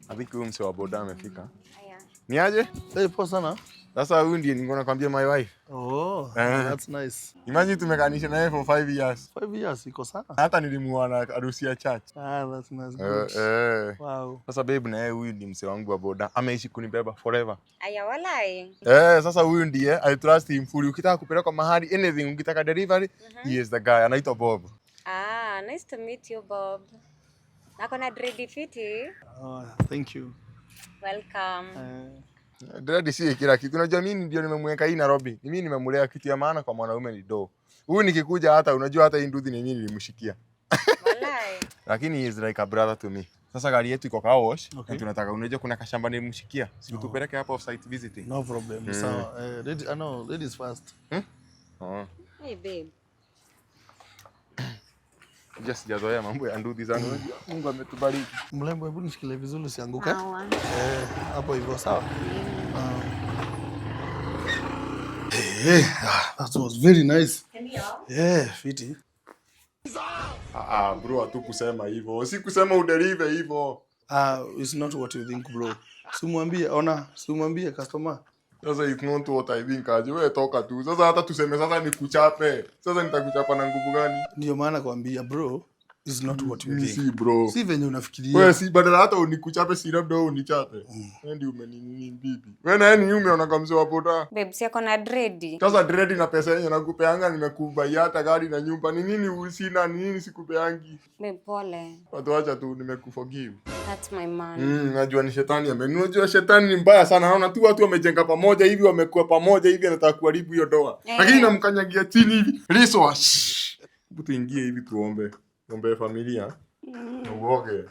I think huyu mse wa boda amefika. Ni aje? Poa sana. Sasa huyu ndiye nilikuwa nakwambia my wife. Oh, that's nice. Imagine tumekanisha naye for 5 years. 5 years iko sana. Hata nilimuona harusi ya church. That's nice. Good. Wow. Sasa babe na yeye huyu ni mse wangu wa boda. Ameishi kunibeba forever. Aya walai. Sasa huyu ndiye I trust him fully. Ukitaka kupeleka mahali anything, ukitaka delivery, he is the guy. Anaitwa Bob. Nice to meet you, Bob. Nako na dread fiti. Oh, thank you. Welcome. Dread si kila kitu. Unajua mimi ndio nimemweka hii Nairobi. Mimi nimemlea kitu ya maana kwa mwanaume ni do. Huyu nikikuja hata unajua hata hii nduthi ni mimi nilimshikia. Walai. Lakini he is like a brother to me. Sasa gari yetu iko car wash. Okay. Tunataka unajua kuna kashamba nilimshikia. Sikutupeleke hapo off site visiting. No problem. Sawa. Ladies first. Hey babe. Just sijazoea mambo ya nduthi sana. Mungu ametubariki. Mlembo, hebu nishikilie vizuri usianguke. Hapo hivyo sawa. That was very nice. Fiti. Bro, hatukusema hivyo. Sikusema udelive hivyo. It's not what you think, bro. Simwambie customer. Sasa it's not what I think aje. Wewe toka tu. Sasa hata tuseme sasa nikuchape. Sasa nitakuchapa na nguvu gani? Ndio maana kwambia bro, it's not what you think. Si bro. Si venye unafikiria. Wewe si badala hata unikuchape si labda wewe unichape. Wewe ndio umenini bibi. Wewe na yeye ni yume unakamzi wa boda. Babe, si yako na dread. Sasa dread na pesa yenyewe nakupeanga nimekubaia hata gari na nyumba. Ni nini usina ni nini sikupeangi? Babe, pole. Watu acha tu nimekuforgive. That's my man. Najua ni shetani unajua shetani ni mbaya sana. Naona tu watu wamejenga pamoja hivi wamekuwa pamoja hivi anataka kuharibu hiyo doa. Lakini namkanyagia chini hivi. Liso. Hebu tuingie hivi tuombe. Tuombe familia. Uoge.